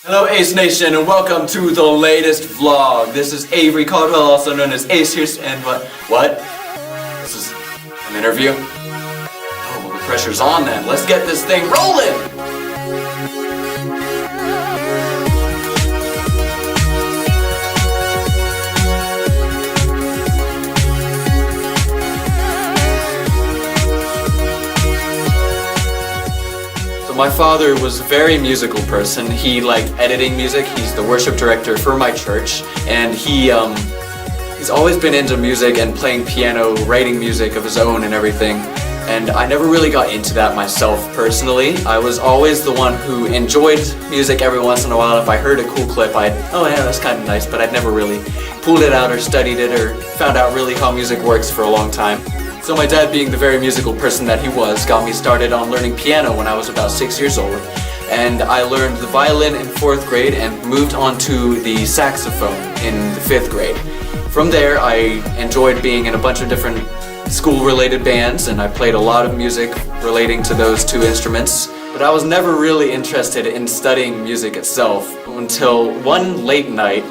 Hello Ace Nation and welcome to the latest vlog. This is Avery Caldwell, also known as Ace here, and what? This is an interview? Oh, well, the pressure's on then. Let's get this thing rolling! My father was a very musical person. He liked editing music. He's the worship director for my church, and he's always been into music and playing piano, writing music of his own and everything. And I never really got into that myself personally. I was always the one who enjoyed music every once in a while. If I heard a cool clip, oh yeah, that's kind of nice, but I'd never really pulled it out or studied it or found out really how music works for a long time. So my dad, being the very musical person that he was, got me started on learning piano when I was about 6 years old. And I learned the violin in 4th grade and moved on to the saxophone in the 5th grade. From there, I enjoyed being in a bunch of different school-related bands, and I played a lot of music relating to those two instruments. But I was never really interested in studying music itself until one late night.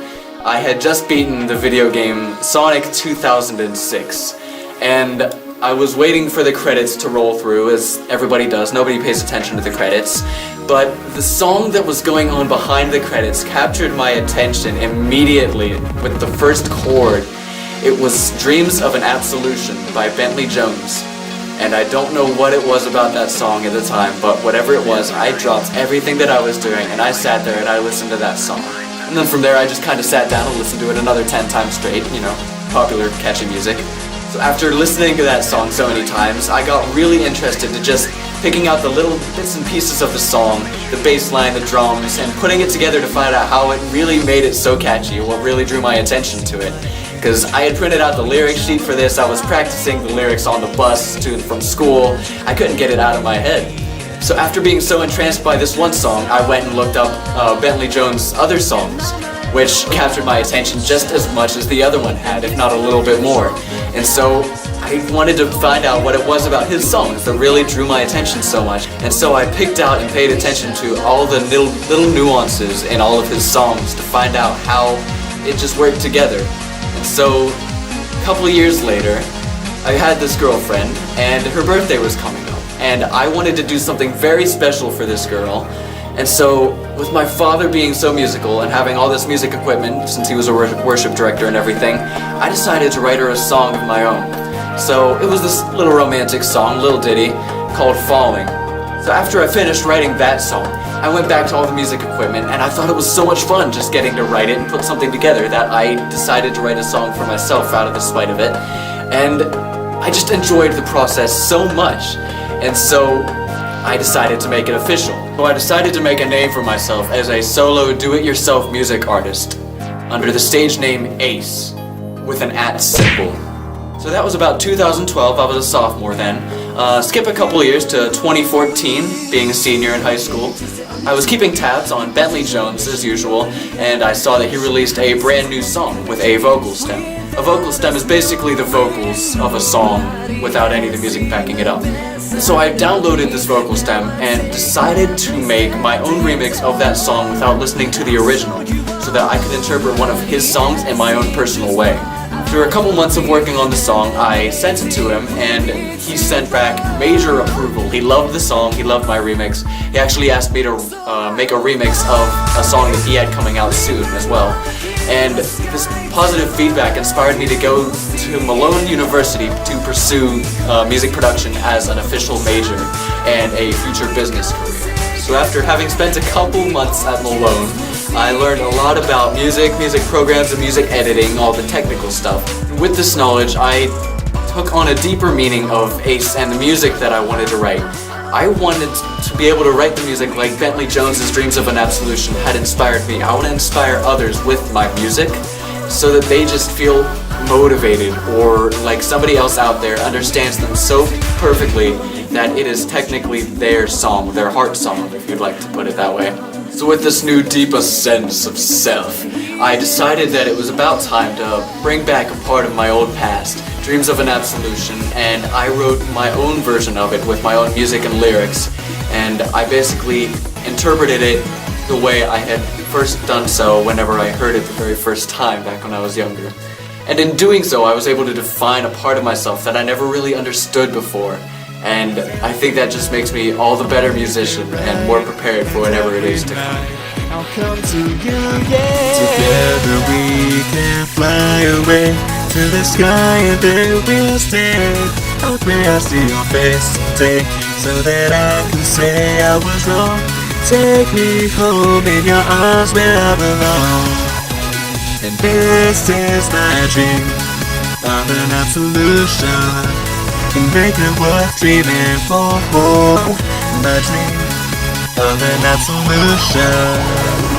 I had just beaten the video game Sonic 2006. And I was waiting for the credits to roll through, as everybody does. Nobody pays attention to the credits. But the song that was going on behind the credits captured my attention immediately with the first chord. It was Dreams of an Absolution by Bentley Jones. And I don't know what it was about that song at the time, but whatever it was, I dropped everything that I was doing and I sat there and I listened to that song. And then from there I just kind of sat down and listened to it another 10 times straight, you know, popular, catchy music. So after listening to that song so many times, I got really interested to just picking out the little bits and pieces of the song, the bass line, the drums, and putting it together to find out how it really made it so catchy, what really drew my attention to it. Because I had printed out the lyric sheet for this, I was practicing the lyrics on the bus to and from school. I couldn't get it out of my head. So after being so entranced by this one song, I went and looked up Bentley Jones' other songs, which captured my attention just as much as the other one had, if not a little bit more. And so I wanted to find out what it was about his songs that really drew my attention so much. And so I picked out and paid attention to all the little nuances in all of his songs to find out how it just worked together. And so a couple of years later, I had this girlfriend and her birthday was coming up. And I wanted to do something very special for this girl. And so, with my father being so musical and having all this music equipment, since he was a worship director and everything, I decided to write her a song of my own. So, it was this little romantic song, little ditty, called Falling. So after I finished writing that song, I went back to all the music equipment, and I thought it was so much fun just getting to write it and put something together that I decided to write a song for myself out of the spite of it. And I just enjoyed the process so much. And so, I decided to make it official. So I decided to make a name for myself as a solo do-it-yourself music artist under the stage name Ace with an @ symbol. So that was about 2012, I was a sophomore then. Skip a couple years to 2014, being a senior in high school. I was keeping tabs on Bentley Jones as usual, and I saw that he released a brand new song with a vocal stem. A vocal stem is basically the vocals of a song without any of the music backing it up. So I downloaded this vocal stem and decided to make my own remix of that song without listening to the original, so that I could interpret one of his songs in my own personal way. After a couple months of working on the song, I sent it to him and he sent back major approval. He loved the song, he loved my remix. He actually asked me to make a remix of a song that he had coming out soon as well. And this positive feedback inspired me to go to Malone University to pursue music production as an official major and a future business career. So after having spent a couple months at Malone, I learned a lot about music programs, and music editing, all the technical stuff. With this knowledge, I took on a deeper meaning of Ace and the music that I wanted to write. I wanted to be able to write the music like Bentley Jones' Dreams of an Absolution had inspired me. I want to inspire others with my music so that they just feel motivated, or like somebody else out there understands them so perfectly that it is technically their song, their heart song, if you'd like to put it that way. So with this new deeper sense of self, I decided that it was about time to bring back a part of my old past, Dreams of an Absolution, and I wrote my own version of it with my own music and lyrics, and I basically interpreted it the way I had first done so whenever I heard it the very first time back when I was younger. And in doing so, I was able to define a part of myself that I never really understood before. And I think that just makes me all the better musician and more prepared for whatever it is to come. I'll come to you, yeah. Together we can fly away to the sky and there we'll stay. I'll pray I see your face someday so that I can say I was wrong. Take me home in your arms where I belong. And this is my dream of an absolution. Can make it worth dreaming for. My dream of an absolution.